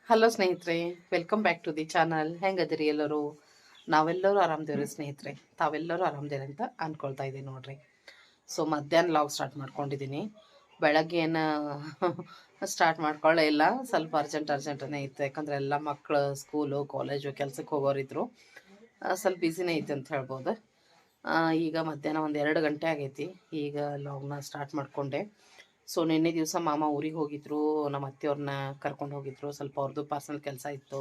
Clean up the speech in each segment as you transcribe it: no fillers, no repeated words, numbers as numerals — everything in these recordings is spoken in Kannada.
ಹಲೋ ಸ್ನೇಹಿತರೆ, welcome back to the channel. ಹೆಂಗದಿರಿ ಎಲ್ಲರೂ? ನಾವೆಲ್ಲರೂ ಆರಾಮದೇವ್ರಿ ಸ್ನೇಹಿತರೆ. ತಾವೆಲ್ಲರೂ ಆರಾಮದೇವ್ರಿ ಅಂತ ಅಂದ್ಕೊಳ್ತಾ ಇದ್ದೀನಿ ನೋಡ್ರಿ. ಸೊ ಮಧ್ಯಾಹ್ನ ಲಾಗ್ ಸ್ಟಾರ್ಟ್ ಮಾಡ್ಕೊಂಡಿದ್ದೀನಿ. ಬೆಳಗ್ಗೆ ಏನು ಸ್ಟಾರ್ಟ್ ಮಾಡ್ಕೊಳ್ಳೇ ಇಲ್ಲ, ಸ್ವಲ್ಪ ಅರ್ಜೆಂಟನೇ ಇತ್ತು. ಯಾಕಂದರೆ ಎಲ್ಲ ಮಕ್ಕಳು ಸ್ಕೂಲು ಕಾಲೇಜು ಕೆಲಸಕ್ಕೆ ಹೋಗೋರಿದ್ರು. ಸ್ವಲ್ಪ ಬ್ಯುಸಿನೇ ಐತೆ ಅಂತ ಹೇಳ್ಬೋದು. ಈಗ ಮಧ್ಯಾಹ್ನ ಒಂದು 2 ಗಂಟೆ ಆಗೈತಿ. ಈಗ ಲಾಗ್ನ ಸ್ಟಾರ್ಟ್ ಮಾಡಿಕೊಂಡೆ. ಸೊ ನಿನ್ನೆ ದಿವಸ ಮಾಮ ಊರಿಗೆ ಹೋಗಿದ್ರು, ನಮ್ಮ ಅತ್ತೆಯವ್ರನ್ನ ಕರ್ಕೊಂಡು ಹೋಗಿದ್ರು. ಸ್ವಲ್ಪ ಅವ್ರದ್ದು ಪರ್ಸನಲ್ ಕೆಲಸ ಇತ್ತು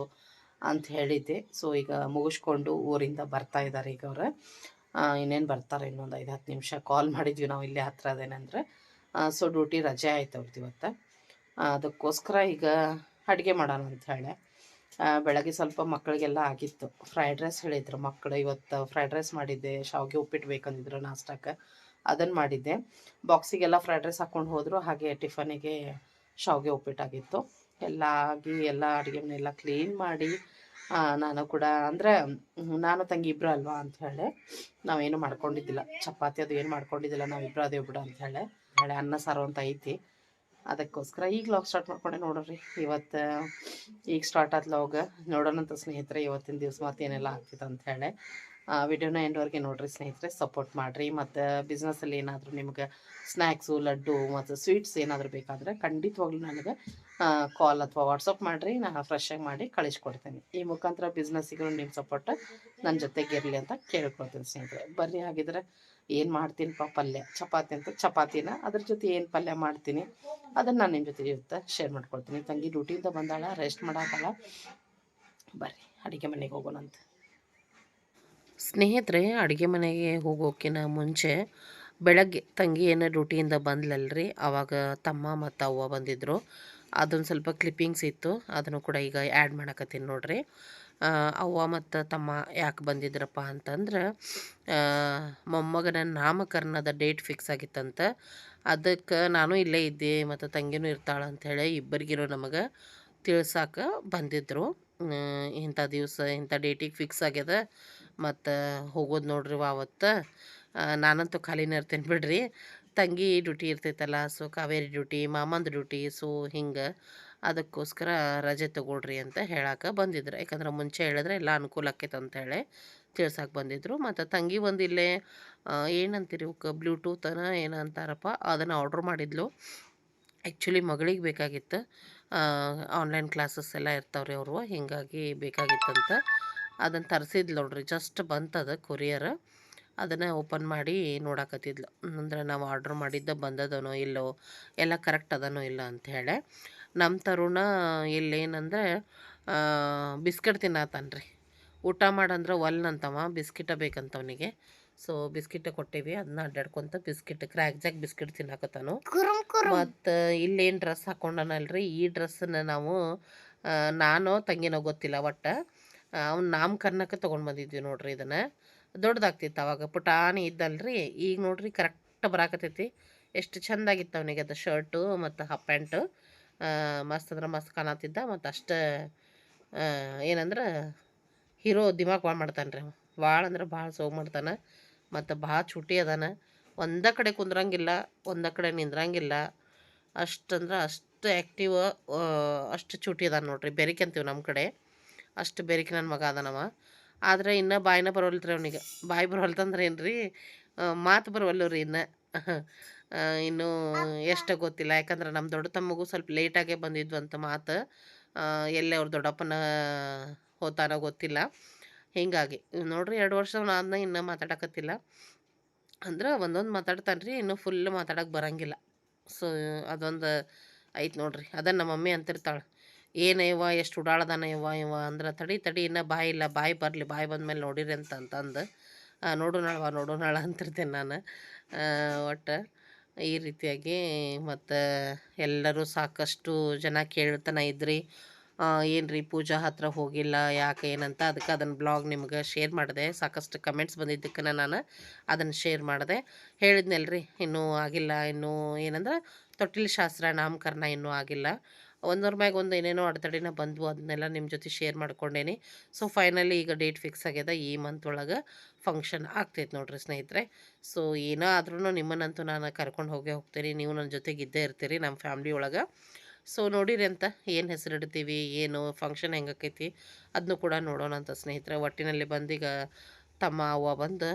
ಅಂತ ಹೇಳಿದ್ದೆ. ಸೊ ಈಗ ಮುಗಿಸ್ಕೊಂಡು ಊರಿಂದ ಬರ್ತಾ ಇದ್ದಾರೆ. ಈಗ ಅವ್ರು ಇನ್ನೇನು ಬರ್ತಾರೆ, ಇನ್ನೊಂದು 5-10 ನಿಮಿಷ. ಕಾಲ್ ಮಾಡಿದ್ವಿ ನಾವು, ಇಲ್ಲೇ ಹತ್ರ ಅದೇನಂದ್ರೆ. ಸೊ ಡ್ಯೂಟಿ ರಜೆ ಆಯ್ತು ಅವ್ರದ್ದು ಇವತ್ತು. ಅದಕ್ಕೋಸ್ಕರ ಈಗ ಅಡುಗೆ ಮಾಡೋಣ ಅಂತ ಹೇಳಿ ಬೆಳಗ್ಗೆ ಸ್ವಲ್ಪ ಮಕ್ಕಳಿಗೆಲ್ಲ ಆಗಿತ್ತು. ಫ್ರೈಡ್ ರೈಸ್ ಹೇಳಿದ್ರು ಮಕ್ಕಳು. ಇವತ್ತು ಫ್ರೈಡ್ ರೈಸ್ ಮಾಡಿದ್ದೆ, ಶಾವಿಗೆ ಉಪ್ಪಿಟ್ಟು ಬೇಕಂದಿದ್ರು ನಾಷ್ಟಕ್ಕೆ, ಅದನ್ನು ಮಾಡಿದ್ದೆ. ಬಾಕ್ಸಿಗೆಲ್ಲ ಫ್ರೈಡ್ ರೈಸ್ ಹಾಕ್ಕೊಂಡು ಹೋದರು. ಹಾಗೆ ಟಿಫನಿಗೆ ಶಾವಿಗೆ ಉಪ್ಪಿಟ್ಟಾಗಿತ್ತು. ಎಲ್ಲ ಆಗಿ ಎಲ್ಲ ಅಡುಗೆ ಮನೆಯೆಲ್ಲ ಕ್ಲೀನ್ ಮಾಡಿ ನಾನು ಕೂಡ ಅಂದರೆ ನಾನು ತಂಗಿ ಇಬ್ಬರು ಅಲ್ವಾ ಅಂಥೇಳಿ ನಾವೇನು ಮಾಡ್ಕೊಂಡಿದ್ದಿಲ್ಲ. ಚಪಾತಿ ಅದು ಏನು ಮಾಡ್ಕೊಂಡಿದ್ದಿಲ್ಲ, ನಾವಿಬ್ಬರು ಅದೇ ಬಿಡು ಅಂಥೇಳಿ ಅನ್ನ ಸಾರು ಅಂತ ಐತಿ. ಅದಕ್ಕೋಸ್ಕರ ಈಗ ಲಾಗ್ ಸ್ಟಾರ್ಟ್ ಮಾಡ್ಕೊಂಡೆ ನೋಡ್ರಿ. ಇವತ್ತು ಈಗ ಸ್ಟಾರ್ಟ್ ಆದ ಲಾಗ್ ನೋಡೋಣಂತ ಸ್ನೇಹಿತರೆ, ಇವತ್ತಿನ ದಿವಸ ಮತ್ತೆ ಏನೆಲ್ಲ ಆಗ್ತಿತ್ತು ಅಂಥೇಳಿ. ವಿಡಿಯೋನ ಎಂಡ್ವರೆಗೆ ನೋಡಿರಿ ಸ್ನೇಹಿತರೆ, ಸಪೋರ್ಟ್ ಮಾಡಿರಿ. ಮತ್ತು ಬಿಸ್ನೆಸ್ಸಲ್ಲಿ ಏನಾದರೂ ನಿಮ್ಗೆ ಸ್ನ್ಯಾಕ್ಸು, ಲಡ್ಡು ಮತ್ತು ಸ್ವೀಟ್ಸ್ ಏನಾದರೂ ಬೇಕಾದರೆ ಖಂಡಿತವಾಗ್ಲೂ ನನಗೆ ಕಾಲ್ ಅಥವಾ ವಾಟ್ಸಪ್ ಮಾಡಿರಿ. ನಾನು ಫ್ರೆಶ್ಶಾಗಿ ಮಾಡಿ ಕಳಿಸ್ಕೊಡ್ತೇನೆ. ಈ ಮುಖಾಂತರ ಬಿಸ್ನೆಸ್ಸಿಗೂ ನಿಮ್ಮ ಸಪೋರ್ಟ್ ನನ್ನ ಜೊತೆಗೆ ಇರಲಿ ಅಂತ ಕೇಳ್ಕೊಳ್ತೀನಿ ಸ್ನೇಹಿತರೆ. ಬರ್ರಿ, ಹಾಗಿದ್ರೆ ಏನು ಮಾಡ್ತೀನಿಪ್ಪ ಪಲ್ಯ, ಚಪಾತಿ ಅಂತ ಚಪಾತಿನ ಅದ್ರ ಜೊತೆ ಏನು ಪಲ್ಯ ಮಾಡ್ತೀನಿ ಅದನ್ನು ನಾನು ನಿಮ್ಮ ಜೊತೆ ಇವತ್ತು ಶೇರ್ ಮಾಡ್ಕೊಳ್ತೀನಿ. ತಂಗಿ ಡ್ಯೂಟಿಯಿಂದ ಬಂದಾಳ, ರೆಸ್ಟ್ ಮಾಡಾಕಲ್ಲ. ಬರ್ರಿ ಅಡುಗೆ ಮನೆಗೆ ಹೋಗೋಣಂತ ಸ್ನೇಹಿತರೆ. ಅಡುಗೆ ಮನೆಗೆ ಹೋಗೋಕ್ಕಿಂತ ಮುಂಚೆ ಬೆಳಗ್ಗೆ ತಂಗಿ ಏನೋ ಡ್ಯೂಟಿಯಿಂದ ಬಂದ್ಲಲ್ರಿ, ಆವಾಗ ತಮ್ಮ ಮತ್ತು ಅವ್ವ ಬಂದಿದ್ದರು. ಅದೊಂದು ಸ್ವಲ್ಪ ಕ್ಲಿಪ್ಪಿಂಗ್ಸ್ ಇತ್ತು, ಅದನ್ನು ಕೂಡ ಈಗ ಆ್ಯಡ್ ಮಾಡಕತ್ತೀನಿ ನೋಡ್ರಿ. ಅವ್ವ ಮತ್ತು ತಮ್ಮ ಯಾಕೆ ಬಂದಿದ್ರಪ್ಪ ಅಂತಂದ್ರೆ, ಮೊಮ್ಮಗನ ನಾಮಕರಣದ ಡೇಟ್ ಫಿಕ್ಸ್ ಆಗಿತ್ತಂತ. ಅದಕ್ಕೆ ನಾನು ಇಲ್ಲೇ ಇದ್ದೆ ಮತ್ತು ತಂಗಿನೂ ಇರ್ತಾಳೆ ಅಂಥೇಳಿ ಇಬ್ಬರಿಗಿರೋ ನಮಗೆ ತಿಳ್ಸಕ್ಕೆ ಬಂದಿದ್ದರು. ಇಂಥ ದಿವಸ ಇಂಥ ಡೇಟಿಗೆ ಫಿಕ್ಸ್ ಆಗ್ಯದ ಮತ್ತು ಹೋಗೋದು ನೋಡ್ರಿ ಅವತ್ತು. ನಾನಂತೂ ಖಾಲಿನೇ ಇರ್ತೇನೆ ಬಿಡ್ರಿ. ತಂಗಿ ಡ್ಯೂಟಿ ಇರ್ತೈತಲ್ಲ, ಸೊ ಕಾವೇರಿ ಡ್ಯೂಟಿ, ಮಾಮಂದು ಡ್ಯೂಟಿ, ಸೊ ಹಿಂಗೆ ಅದಕ್ಕೋಸ್ಕರ ರಜೆ ತೊಗೊಳ್ರಿ ಅಂತ ಹೇಳಕ್ಕೆ ಬಂದಿದ್ರು. ಯಾಕಂದ್ರೆ ಮುಂಚೆ ಹೇಳಿದ್ರೆ ಎಲ್ಲ ಅನುಕೂಲ ಆಕೈತೆ ಅಂಥೇಳಿ ತಿಳ್ಸಕ್ಕೆ ಬಂದಿದ್ದರು. ಮತ್ತು ತಂಗಿ ಒಂದು ಇಲ್ಲೇ ಏನಂತೀರಿ ಇವಕ್ಕೆ, ಬ್ಲೂಟೂತನ ಏನು ಅಂತಾರಪ್ಪ, ಅದನ್ನು ಆರ್ಡ್ರ್ ಮಾಡಿದ್ಲು. ಆ್ಯಕ್ಚುಲಿ ಮಗಳಿಗೆ ಬೇಕಾಗಿತ್ತು. ಆನ್ಲೈನ್ ಕ್ಲಾಸಸ್ ಎಲ್ಲ ಇರ್ತಾವ್ರಿ ಅವರು, ಹೀಗಾಗಿ ಬೇಕಾಗಿತ್ತಂತ ಅದನ್ನು ತರಿಸಿದ್ಲು ನೋಡ್ರಿ. ಜಸ್ಟ್ ಬಂತದ ಕೊರಿಯರ್, ಅದನ್ನು ಓಪನ್ ಮಾಡಿ ನೋಡಾಕತ್ತಿದ್ಲು. ಅಂದ್ರೆ ನಾವು ಆರ್ಡ್ರ್ ಮಾಡಿದ್ದ ಬಂದದನೋ ಇಲ್ಲೋ, ಎಲ್ಲ ಕರೆಕ್ಟ್ ಅದನೋ ಇಲ್ಲ ಅಂಥೇಳಿ. ನಮ್ಮ ತರುಣ ಇಲ್ಲೇನಂದ್ರೆ ಬಿಸ್ಕೆಟ್ ತಿನ್ನತ್ತಾನ್ರಿ. ಊಟ ಮಾಡಂದ್ರೆ ಒಲ್ನಂತವ, ಬಿಸ್ಕಿಟ ಬೇಕಂತವನಿಗೆ. ಸೊ ಬಿಸ್ಕಿಟ್ ಕೊಟ್ಟೇವಿ, ಅದನ್ನ ಅಡ್ಡಾಡ್ಕೊಂತ ಬಿಸ್ಕಿಟ್, ಕ್ರ್ಯಾಕ್ ಜಾಕ್ ಬಿಸ್ಕಿಟ್ ತಿನ್ನಾಕತ್ತಾನು. ಮತ್ತು ಇಲ್ಲೇನು ಡ್ರೆಸ್ ಹಾಕ್ಕೊಂಡನಲ್ರಿ, ಈ ಡ್ರೆಸ್ಸನ್ನ ನಾವು ನಾನು ತಂಗಿನೋ ಗೊತ್ತಿಲ್ಲ, ಒಟ್ಟು ಅವ್ನು ನಾಮಕರಣಕ್ಕೆ ತೊಗೊಂಡು ಬಂದಿದ್ವಿ ನೋಡ್ರಿ. ಇದನ್ನು ದೊಡ್ಡದಾಗ್ತಿತ್ತು ಅವಾಗ, ಪುಟಾಣಿ ಇದ್ದಲ್ರಿ. ಈಗ ನೋಡ್ರಿ ಕರೆಕ್ಟ್ ಬರಾಕತ್ತೈತಿ. ಎಷ್ಟು ಚೆಂದಾಗಿತ್ತು ಅವನಿಗೆ ಅದು ಶರ್ಟು ಮತ್ತು ಹಾಫ್ ಪ್ಯಾಂಟು. ಮಸ್ತ್ ಅಂದ್ರೆ ಮಸ್ತ್ ಕಾಣತ್ತಿದ್ದ. ಮತ್ತು ಅಷ್ಟು ಏನಂದ್ರೆ ಹೀರೋ ದಿಮಾಕ್ ಭಾಳ ಮಾಡ್ತಾನೆ ರೀ. ಭಾಳ ಅಂದ್ರೆ ಭಾಳ ಸೋಗು ಮಾಡ್ತಾನೆ. ಮತ್ತು ಭಾಳ ಚುಟಿ ಅದಾನ. ಒಂದೇ ಕಡೆ ಕುಂದ್ರಂಗಿಲ್ಲ, ಒಂದೇ ಕಡೆ ನಿಂದ್ರಂಗಿಲ್ಲ. ಅಷ್ಟಂದ್ರೆ ಅಷ್ಟು ಆ್ಯಕ್ಟಿವ್, ಅಷ್ಟು ಚುಟಿ ಅದಾನ ನೋಡ್ರಿ. ಬೆರಿಕೆ ಅಂತೀವಿ ನಮ್ಮ ಕಡೆ, ಅಷ್ಟು ಬೆರಿಕೆ ನನ್ನ ಮಗ ಅದಾನವ. ಆದರೆ ಇನ್ನೂ ಬಾಯಿನ ಬರೋಲ್ರಿ ಅವನಿಗೆ. ಬಾಯಿ ಬರೋಲ್ತಂದ್ರೆ ಏನು ರೀ, ಮಾತು ಬರೋವಲ್ಲು ರೀ ಇನ್ನು. ಇನ್ನೂ ಎಷ್ಟು ಗೊತ್ತಿಲ್ಲ. ಯಾಕಂದ್ರೆ ನಮ್ಮ ದೊಡ್ಡ ತಮ್ಮಗೂ ಸ್ವಲ್ಪ ಲೇಟಾಗೇ ಬಂದಿದ್ವಂತ ಮಾತು. ಎಲ್ಲೇ ಅವ್ರ ದೊಡ್ಡಪ್ಪನ ಹೋತಾನೋ ಗೊತ್ತಿಲ್ಲ. ಹೀಗಾಗಿ ನೋಡ್ರಿ 2 ವರ್ಷ ಆದ್ನ ಇನ್ನೂ ಮಾತಾಡಕತ್ತಿಲ್ಲ. ಅಂದ್ರೆ ಒಂದೊಂದು ಮಾತಾಡ್ತಾನೆ ರೀ, ಇನ್ನೂ ಫುಲ್ ಮಾತಾಡೋಕೆ ಬರೋಂಗಿಲ್ಲ. ಸೊ ಅದೊಂದು ಐತೆ ನೋಡ್ರಿ. ಅದನ್ನು ನಮ್ಮ ಮಮ್ಮಿ ಅಂತಿರ್ತಾಳೆ, ಏನು ಇವ ಎಷ್ಟು ಉಡಾಳದಾನ ಇವ ಅಂದ್ರೆ, ತಡಿ ಇನ್ನೂ ಬಾಯಿ ಇಲ್ಲ, ಬಾಯಿ ಬರಲಿ, ಬಾಯಿ ಬಂದಮೇಲೆ ನೋಡಿರಿ ಅಂತಂದು ನೋಡೋಣಳ ಅಂತಿರ್ತೇನೆ ನಾನು. ಒಟ್ಟು ಈ ರೀತಿಯಾಗಿ. ಮತ್ತು ಎಲ್ಲರೂ ಸಾಕಷ್ಟು ಜನ ಕೇಳ್ತಾನೆ ಇದ್ರಿ, ಏನು ರೀ ಪೂಜಾ ಹತ್ರ ಹೋಗಿಲ್ಲ ಯಾಕೆ ಏನಂತ. ಅದಕ್ಕೆ ಅದನ್ನು ಬ್ಲಾಗ್ ನಿಮ್ಗೆ ಶೇರ್ ಮಾಡಿದೆ. ಸಾಕಷ್ಟು ಕಮೆಂಟ್ಸ್ ಬಂದಿದ್ದಕ್ಕೆ ನಾನು ಅದನ್ನು ಶೇರ್ ಮಾಡಿದೆ. ಹೇಳಿದ್ನಲ್ರಿ, ಇನ್ನೂ ಆಗಿಲ್ಲ, ಇನ್ನೂ ಏನಂದ್ರೆ ತೊಟ್ಟಿಲು ಶಾಸ್ತ್ರ ನಾಮಕರಣ ಇನ್ನೂ ಆಗಿಲ್ಲ. ಒಂದರ ಮ್ಯಾಗ ಒಂದು ಏನೇನೋ ಅಡೆತಡೆನ ಬಂದವು, ಅದನ್ನೆಲ್ಲ ನಿಮ್ಮ ಜೊತೆ ಶೇರ್ ಮಾಡ್ಕೊಂಡೇನಿ. ಸೊ ಫೈನಲಿ ಈಗ ಡೇಟ್ ಫಿಕ್ಸ್ ಆಗ್ಯದ, ಈ ಮಂತ್ ಒಳಗೆ ಫಂಕ್ಷನ್ ಆಗ್ತೈತೆ ನೋಡ್ರಿ ಸ್ನೇಹಿತರೆ. ಸೊ ಏನೋ ಆದ್ರೂ ನಿಮ್ಮನ್ನಂತೂ ನಾನು ಕರ್ಕೊಂಡು ಹೋಗ್ತೀನಿ, ನೀವು ನನ್ನ ಜೊತೆಗೆ ಇದ್ದೇ ಇರ್ತೀರಿ ನಮ್ಮ ಫ್ಯಾಮ್ಲಿ ಒಳಗೆ. ಸೊ ನೋಡಿರಿ ಅಂತ ಏನು ಹೆಸರಿಡ್ತೀವಿ, ಏನು ಫಂಕ್ಷನ್ ಹೆಂಗಾಕೈತಿ ಅದನ್ನು ಕೂಡ ನೋಡೋಣ ಅಂತ ಸ್ನೇಹಿತರೆ. ಒಟ್ಟಿನಲ್ಲಿ ಬಂದೀಗ ತಮ್ಮ ಅವ್ವ ಬಂದು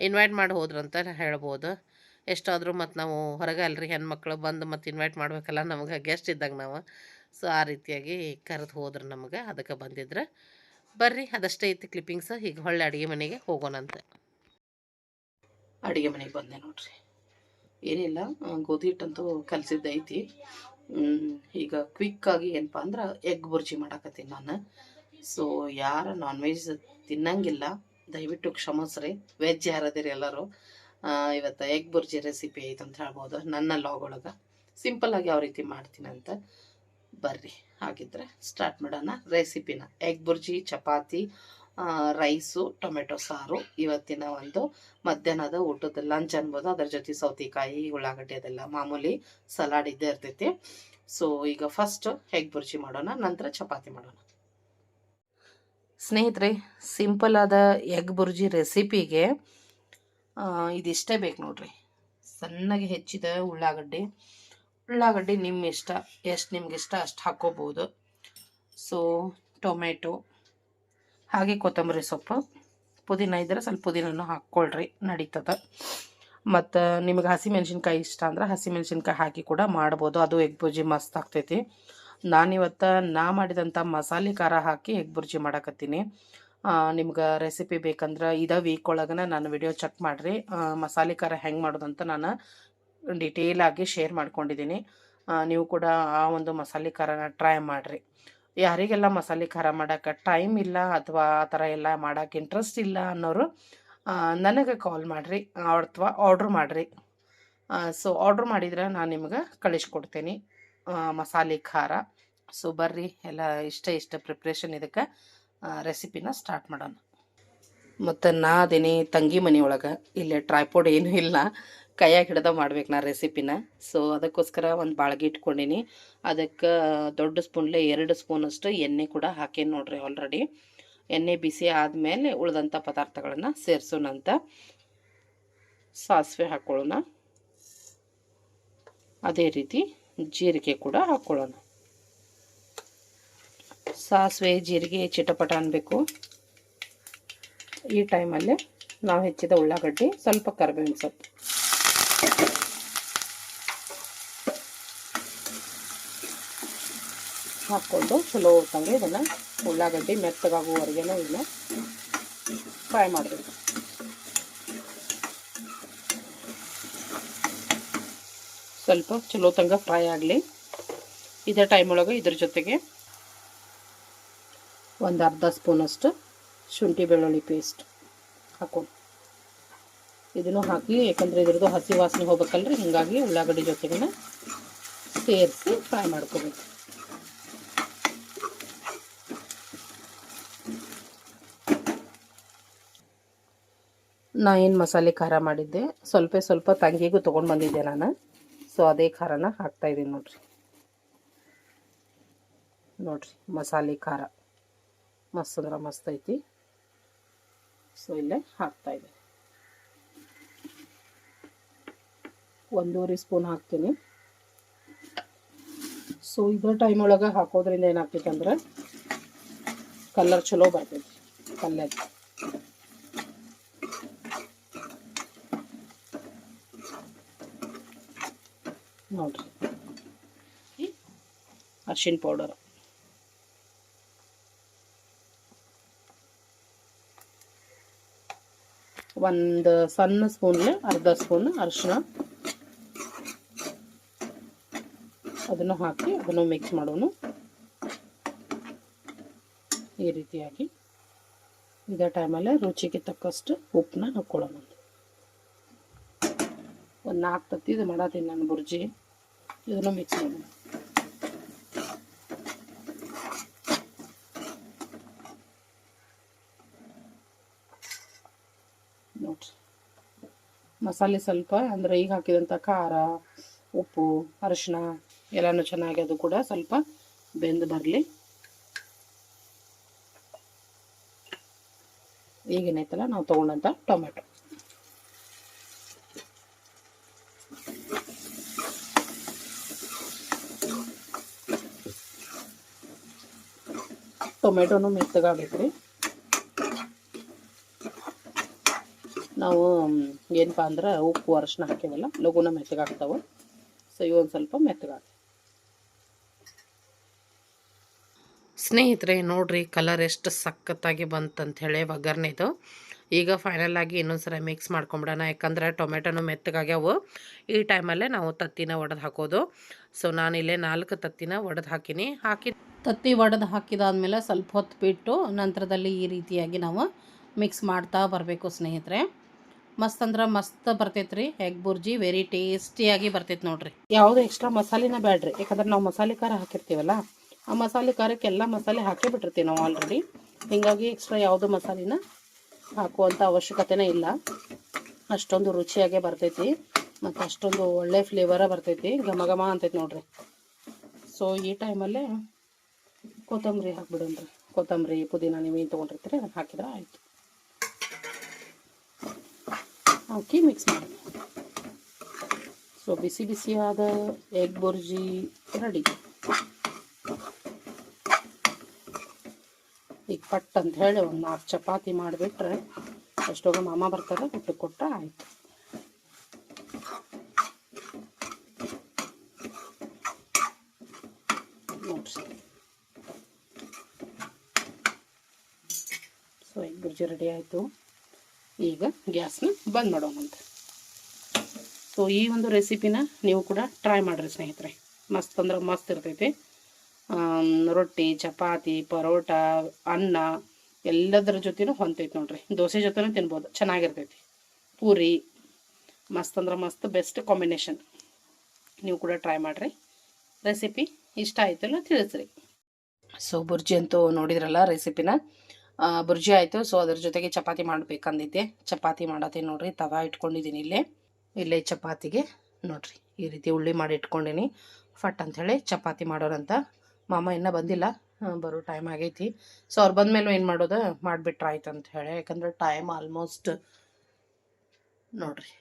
ಇನ್ವೈಟ್ ಮಾಡಿ ಹೋದ್ರಂತ ಹೇಳ್ಬೋದು. ಎಷ್ಟಾದರೂ ಮತ್ತು ನಾವು ಹೊರಗೆ ಅಲ್ರಿ ಹೆಣ್ಮಕ್ಳು ಬಂದು ಮತ್ತು ಇನ್ವೈಟ್ ಮಾಡಬೇಕಲ್ಲ, ನಮಗೆ ಗೆಸ್ಟ್ ಇದ್ದಾಗ ನಾವು. ಸೊ ಆ ರೀತಿಯಾಗಿ ಕರೆದು ಹೋದ್ರು ನಮಗೆ, ಅದಕ್ಕೆ ಬಂದಿದ್ರೆ. ಬರ್ರಿ ಅದಷ್ಟೇ ಐತಿ ಕ್ಲಿಪ್ಪಿಂಗ್ಸ್. ಈಗ ಹೊಳ್ಳೆ ಅಡುಗೆ ಮನೆಗೆ ಹೋಗೋಣಂತೆ. ಅಡುಗೆ ಮನೆಗೆ ಬಂದೆ ನೋಡ್ರಿ. ಏನಿಲ್ಲ, ಗೋಧಿ ಹಿಟ್ಟಂತೂ ಕಲಸಿದ್ದೈತಿ. ಈಗ ಕ್ವಿಕ್ಕಾಗಿ ಏನಪ್ಪ ಅಂದ್ರೆ ಎಗ್ ಬುರ್ಜಿ ಮಾಡಾಕತ್ತೀನಿ ನಾನು. ಸೊ ಯಾರು ನಾನ್ ವೆಜ್ ತಿನ್ನಂಗಿಲ್ಲ ದಯವಿಟ್ಟು ಕ್ಷಮಿಸ್ರಿ. ವೆಜ್ ಯಾರದಿರಿ ಎಲ್ಲರೂ. ಇವತ್ತು ಎಗ್ ಬುರ್ಜಿ ರೆಸಿಪಿ ಐತೆ ಅಂತ ಹೇಳ್ಬೋದು ನನ್ನ ಲಾಗ್ ಒಳಗೆ. ಸಿಂಪಲ್ಲಾಗಿ ಯಾವ ರೀತಿ ಮಾಡ್ತೀನಿ ಅಂತ ಬರ್ರಿ. ಹಾಗಿದ್ರೆ ಸ್ಟಾರ್ಟ್ ಮಾಡೋಣ ರೆಸಿಪಿನ. Egg bhurji, chapati, rice, tomato ಸಾರು ಇವತ್ತಿನ ಒಂದು ಮಧ್ಯಾಹ್ನದ ಊಟದ ಲಂಚ್ ಅನ್ಬೋದು. ಅದರ ಜೊತೆ ಸೌತೆಕಾಯಿ, ಉಳ್ಳಾಗಡ್ಡಿ ಅದೆಲ್ಲ ಮಾಮೂಲಿ ಸಲಾಡ್ ಇದ್ದೇ ಇರ್ತೈತಿ. ಸೊ ಈಗ ಫಸ್ಟ್ ಎಗ್ ಬುರ್ಜಿ ಮಾಡೋಣ, ನಂತರ ಚಪಾತಿ ಮಾಡೋಣ. ಸ್ನೇಹಿತರೆ, ಸಿಂಪಲ್ ಆದ ಎಗ್ ಬುರ್ಜಿ ರೆಸಿಪಿಗೆ ಇದಿಷ್ಟೇ ಬೇಕು ನೋಡ್ರಿ. ಸಣ್ಣಗೆ ಹೆಚ್ಚಿದ ಉಳ್ಳಾಗಡ್ಡಿ ನಿಮ್ಮ ಇಷ್ಟ, ಎಷ್ಟು ನಿಮ್ಗೆ ಇಷ್ಟ ಅಷ್ಟು ಹಾಕ್ಕೋಬೋದು. ಸೊ ಟೊಮೆಟೊ, ಹಾಗೆ ಕೊತ್ತಂಬರಿ ಸೊಪ್ಪು, ಪುದೀನ ಇದ್ದರೆ ಸ್ವಲ್ಪ ಪುದೀನೂ ಹಾಕ್ಕೊಳ್ರಿ, ನಡೀತದೆ. ಮತ್ತು ನಿಮಗೆ ಹಸಿಮೆಣ್ಸಿನ್ಕಾಯಿ ಇಷ್ಟ ಅಂದ್ರೆ ಹಸಿಮೆಣ್ಸಿನ್ಕಾಯಿ ಹಾಕಿ ಕೂಡ ಮಾಡ್ಬೋದು, ಅದು ಎಗ್ ಬುರ್ಜಿ ಮಸ್ತ್ ಆಗ್ತೈತಿ. ನಾನಿವತ್ತು ಮಾಡಿದಂಥ ಮಸಾಲೆ ಖಾರ ಹಾಕಿ ಎಗ್ ಬುರ್ಜಿ ಮಾಡಕತ್ತೀನಿ. ನಿಮ್ಗೆ ರೆಸಿಪಿ ಬೇಕಂದ್ರೆ ಇದೇ ವೀಕ್ ಒಳಗನ ನಾನು ವಿಡಿಯೋ ಚೆಕ್ ಮಾಡಿರಿ. ಮಸಾಲೆ ಖಾರ ಹೆಂಗೆ ಮಾಡೋದಂತ ನಾನು ಡಿಟೇಲಾಗಿ ಶೇರ್ ಮಾಡ್ಕೊಂಡಿದ್ದೀನಿ. ನೀವು ಕೂಡ ಆ ಒಂದು ಮಸಾಲೆ ಖಾರನ ಟ್ರೈ ಮಾಡಿರಿ. ಯಾರಿಗೆಲ್ಲ ಮಸಾಲೆ ಖಾರ ಮಾಡೋಕ್ಕೆ ಟೈಮ್ ಇಲ್ಲ ಅಥವಾ ಆ ಥರ ಎಲ್ಲ ಮಾಡೋಕ್ಕೆ ಇಂಟ್ರೆಸ್ಟ್ ಇಲ್ಲ ಅನ್ನೋರು ನನಗೆ ಕಾಲ್ ಮಾಡಿರಿ ಅಥವಾ ಆರ್ಡ್ರ್ ಮಾಡಿರಿ. ಸೊ ಆರ್ಡ್ರ್ ಮಾಡಿದ್ರೆ ನಾನು ನಿಮ್ಗೆ ಕಳಿಸ್ಕೊಡ್ತೀನಿ ಮಸಾಲೆ ಖಾರ. ಸೊ ಬರ್ರಿ, ಎಲ್ಲ ಇಷ್ಟ ಪ್ರಿಪ್ರೇಷನ್ ಇದಕ್ಕೆ ರೆಸಿಪಿನ ಸ್ಟಾರ್ಟ್ ಮಾಡೋಣ. ಮತ್ತು ಅದೇನಿ ತಂಗಿ ಮನೆಯೊಳಗೆ, ಇಲ್ಲೇ ಟ್ರೈಪೋಡ್ ಏನೂ ಇಲ್ಲ, ಕೈಯಾಗ ಹಿಡ್ದ ಮಾಡ್ಬೇಕು ನಾ ರೆಸಿಪಿನ. ಸೊ ಅದಕ್ಕೋಸ್ಕರ ಒಂದು ಬಾಳ್ಗೆ ಇಟ್ಕೊಂಡೀನಿ. ಅದಕ್ಕೆ ದೊಡ್ಡ ಸ್ಪೂನ್ಲೆ 2 ಸ್ಪೂನಷ್ಟು ಎಣ್ಣೆ ಕೂಡ ಹಾಕೇನಿ ನೋಡ್ರಿ. ಆಲ್ರೆಡಿ ಎಣ್ಣೆ ಬಿಸಿ ಆದಮೇಲೆ ಉಳಿದಂಥ ಪದಾರ್ಥಗಳನ್ನು ಸೇರಿಸೋಣಂತ. ಸಾಸಿವೆ ಹಾಕ್ಕೊಳ್ಳೋಣ, ಅದೇ ರೀತಿ ಜೀರಿಗೆ ಕೂಡ ಹಾಕ್ಕೊಳ್ಳೋಣ. ಸಾಸಿವೆ ಜೀರಿಗೆ ಚಿಟಪಟ ಅನ್ಬೇಕು. ಈ ಟೈಮಲ್ಲೇ ನಾವು ಹೆಚ್ಚಿದ ಉಳ್ಳಾಗಡ್ಡಿ, ಸ್ವಲ್ಪ ಕರಿಬೇವಿನ ಸೊಪ್ಪು ಹಾಕ್ಕೊಂಡು ಚಲೋ ಹೊತ್ತಂಗೆ ಇದನ್ನು ಉಳ್ಳಾಗಡ್ಡಿ ಮೆತ್ತಗಾಗುವವರೆಗೆನೂ ಇದನ್ನ ಫ್ರೈ ಮಾಡಬೇಕು. ಸ್ವಲ್ಪ ಚಲೋ ತಂಗ ಫ್ರೈ ಆಗಲಿ. ಇದೇ ಟೈಮ್ ಒಳಗೆ ಇದ್ರ ಜೊತೆಗೆ ಒಂದು ಅರ್ಧ ಸ್ಪೂನಷ್ಟು ಶುಂಠಿ ಬೆಳ್ಳುಳ್ಳಿ ಪೇಸ್ಟ್ ಹಾಕೊಂಡು ಇದನ್ನು ಹಾಕಿ, ಯಾಕಂದರೆ ಇದ್ರದ್ದು ಹಸಿ ವಾಸನೆ ಹೋಗ್ಬೇಕಲ್ರಿ, ಹೀಗಾಗಿ ಉಳ್ಳಾಗಡ್ಡಿ ಜೊತೆಗೆ ಸೇರಿಸಿ ಫ್ರೈ ಮಾಡ್ಕೋಬೇಕು. ನಾ ಏನು ಮಸಾಲೆ ಖಾರ ಮಾಡಿದ್ದೆ ಸ್ವಲ್ಪ ತಂಗಿಗೂ ತೊಗೊಂಡು ಬಂದಿದ್ದೆ ನಾನು. ಸೊ ಅದೇ ಖಾರನ ಹಾಕ್ತಾಯಿದ್ದೀನಿ ನೋಡ್ರಿ ಮಸಾಲೆ ಖಾರ ಮಸ್ತ್ ಅಂದ್ರೆ ಮಸ್ತ್ ಐತಿ. ಸೊ ಇಲ್ಲೇ ಹಾಕ್ತಾಯಿದ್ದೀನಿ, 1.5 ಸ್ಪೂನ್ ಹಾಕ್ತೀನಿ. ಸೊ ಇದ್ರ ಟೈಮ್ ಒಳಗೆ ಹಾಕೋದ್ರಿಂದ ಏನಾಗ್ತೈತೆ ಅಂದ್ರೆ ಕಲರ್ ಚಲೋ ಬರ್ತೈತಿ ಪಲ್ಯ. ನೋಡ್ರಿ ಅರಿಶಿನ ಪೌಡರ್, ಒಂದು ಸಣ್ಣ ಸ್ಪೂನ್ಲೆ ಅರ್ಧ ಸ್ಪೂನ್ ಅರಿಶಿನ, ಅದನ್ನು ಹಾಕಿ ಅದನ್ನು ಮಿಕ್ಸ್ ಮಾಡೋಣ. ಈ ರೀತಿಯಾಗಿ ಇದೇ ಟೈಮಲ್ಲೇ ರುಚಿಗೆ ತಕ್ಕಷ್ಟು ಉಪ್ಪನ್ನ ಹಾಕ್ಕೊಳ್ಳೋಣ. ಒಂದು 4 ತತ್ತಿ ಇದು ಮಾಡತ್ತೀನಿ ನಾನು ಬುರ್ಜಿ. ಇದನ್ನು ಮಿಕ್ಸ್ ಮಾಡೋಣ. ನೋಡ್ರಿ ಮಸಾಲೆ ಸ್ವಲ್ಪ ಅಂದರೆ ಈಗ ಹಾಕಿದಂಥ ಖಾರ, ಉಪ್ಪು, ಅರಿಶಿನ ಎಲ್ಲನೂ ಚೆನ್ನಾಗಿ ಅದು ಕೂಡ ಸ್ವಲ್ಪ ಬೆಂದು ಬರಲಿ. ಈಗೇನೈತಲ್ಲ ನಾವು ತೊಗೊಂಡಂಥ ಟೊಮೆಟೊ ಟೊಮೆಟೊನು ಮೆತ್ತಗಾಗಬೇಕು ರೀ. ನಾವು ಏನಪ್ಪ ಅಂದ್ರೆ ಉಪ್ಪು ಅರಶಿನ ಹಾಕಿವಲ್ಲ ಲಘುನ ಮೆತ್ತಗಾಗ್ತಾವೆ. ಸೊ ಇವೊಂದು ಸ್ವಲ್ಪ ಮೆತ್ತಗಾಗ. ಸ್ನೇಹಿತರೆ ನೋಡ್ರಿ ಕಲರ್ ಎಷ್ಟು ಸಖತ್ತಾಗಿ ಬಂತಂತ ಹೇಳಿ ಒಗ್ಗರಣೆದು. ಈಗ ಫೈನಲ್ ಆಗಿ ಇನ್ನೊಂದ್ಸಲ ಮಿಕ್ಸ್ ಮಾಡ್ಕೊಂಬಿಡೋಣ, ಯಾಕಂದ್ರೆ ಟೊಮೆಟೊನು ಮೆತ್ತಗಾಗ್ಯಾವು. ಈ ಟೈಮಲ್ಲೇ ನಾವು ತತ್ತಿನ ಒಡೆದು ಹಾಕೋದು. ಸೊ ನಾನಿಲ್ಲೇ 4 ತತ್ತಿನ ಒಡೆದು ಹಾಕಿ ತತ್ತಿ ಒಡೆದು ಹಾಕಿದಾದ್ಮೇಲೆ ಸ್ವಲ್ಪ ಹೊತ್ತು ಬಿಟ್ಟು ನಂತರದಲ್ಲಿ ಈ ರೀತಿಯಾಗಿ ನಾವು ಮಿಕ್ಸ್ ಮಾಡ್ತಾ ಬರಬೇಕು ಸ್ನೇಹಿತರೆ. ಮಸ್ತ್ ಅಂದ್ರೆ ಮಸ್ತ್ ಬರ್ತೈತೆ ರೀ ಎಗ್ ಬುರ್ಜಿ. ವೆರಿ ಟೇಸ್ಟಿಯಾಗಿ ಬರ್ತೈತೆ ನೋಡ್ರಿ. ಯಾವುದೇ ಎಕ್ಸ್ಟ್ರಾ ಮಸಾಲಿನ ಬೇಡ್ರಿ, ಯಾಕಂದ್ರೆ ನಾವು ಮಸಾಲೆ ಖಾರ ಹಾಕಿರ್ತೀವಲ್ಲ, ಆ ಮಸಾಲೆ ಖಾರಕ್ಕೆ ಎಲ್ಲ ಮಸಾಲೆ ಹಾಕೇ ಬಿಟ್ಟಿರ್ತೀವಿ ನಾವು ಆಲ್ರೆಡಿ. ಹೀಗಾಗಿ ಎಕ್ಸ್ಟ್ರಾ ಯಾವುದೋ ಮಸಾಲಿನ ಹಾಕುವಂಥ ಅವಶ್ಯಕತೆನೇ ಇಲ್ಲ. ಅಷ್ಟೊಂದು ರುಚಿಯಾಗೇ ಬರ್ತೈತಿ ಮತ್ತು ಅಷ್ಟೊಂದು ಒಳ್ಳೆ ಫ್ಲೇವರ ಬರ್ತೈತಿ, ಘಮ ಘಮ ಅಂತೈತಿ ನೋಡ್ರಿ. ಸೊ ಈ ಟೈಮಲ್ಲೇ ಕೊತ್ತಂಬರಿ ಹಾಕ್ಬಿಡೋಣ್ರಿ. ಕೊತ್ತಂಬರಿ ಪುದೀನ ನೀವೇನು ತೊಗೊಂಡಿರ್ತೀರಿ ಅದನ್ನು ಹಾಕಿದ್ರೆ ಆಯಿತು. ಹಾಕಿ ಮಿಕ್ಸ್ ಮಾಡಿ. ಸೊ ಬಿಸಿ ಬಿಸಿಯಾದ ಎಗ್ ಬುರ್ಜಿ ರೆಡಿ. ಈಗ ಪಟ್ ಅಂತ ಹೇಳಿ ಒಂದು 4 ಚಪಾತಿ ಮಾಡಿಬಿಟ್ರೆ ಎಷ್ಟೋಗ ಮಾಮ ಬರ್ತಾರೆ ಊಟಕ್ಕೆ ಕೊಟ್ಟರೆ ಆಯಿತು. ನೋಡ್ರಿ ಸೊ ಎಗ್ ಬುರ್ಜಿ ರೆಡಿ ಆಯಿತು. ಈಗ ಗ್ಯಾಸ್ನ ಬಂದ್ ಮಾಡೋಣಂತೆ. ಸೊ ಈ ಒಂದು ರೆಸಿಪಿನ ನೀವು ಕೂಡ ಟ್ರೈ ಮಾಡಿರಿ ಸ್ನೇಹಿತರೆ. ಮಸ್ತ್ ಅಂದ್ರೆ ಮಸ್ತ್ ಇರ್ತೈತಿ. ರೊಟ್ಟಿ, ಚಪಾತಿ, ಪರೋಟ, ಅನ್ನ ಎಲ್ಲದರ ಜೊತೆನೂ ಹೊಂತೈತಿ ನೋಡ್ರಿ. ದೋಸೆ ಜೊತೆನೂ ತಿನ್ಬೋದು, ಚೆನ್ನಾಗಿರ್ತೈತಿ. ಪೂರಿ ಮಸ್ತ್ ಅಂದ್ರೆ ಮಸ್ತ್, ಬೆಸ್ಟ್ ಕಾಂಬಿನೇಷನ್. ನೀವು ಕೂಡ ಟ್ರೈ ಮಾಡಿರಿ. ರೆಸಿಪಿ ಇಷ್ಟ ಆಯ್ತಲ್ಲ ತಿಳಿಸ್ರಿ. ಸೊ ಬುರ್ಜಿ ಅಂತೂ ನೋಡಿದ್ರಲ್ಲ ರೆಸಿಪಿನ. ಬುರ್ಜಿ ಆಯಿತು. ಸೊ ಅದ್ರ ಜೊತೆಗೆ ಚಪಾತಿ ಮಾಡಬೇಕಂದಿದ್ದೆ. ಚಪಾತಿ ಮಾಡತ್ತೀನಿ ನೋಡ್ರಿ. ತವಾ ಇಟ್ಕೊಂಡಿದ್ದೀನಿ ಇಲ್ಲೇ ಚಪಾತಿಗೆ ನೋಡ್ರಿ ಈ ರೀತಿ ಉಳ್ಳಿ ಮಾಡಿ ಇಟ್ಕೊಂಡೀನಿ. ಫಟ್ ಅಂಥೇಳಿ ಚಪಾತಿ ಮಾಡೋರಂತ. ಮಾಮ ಇನ್ನೂ ಬಂದಿಲ್ಲ, ಬರೋ ಟೈಮ್ ಆಗೈತಿ. ಸೊ ಅವ್ರು ಬಂದಮೇಲೂ ಏನು ಮಾಡೋದು ಮಾಡಿಬಿಟ್ರೆ ಆಯ್ತು ಅಂತ ಹೇಳಿ, ಯಾಕಂದ್ರೆ ಟೈಮ್ ಆಲ್ಮೋಸ್ಟ್ ನೋಡ್ರಿ.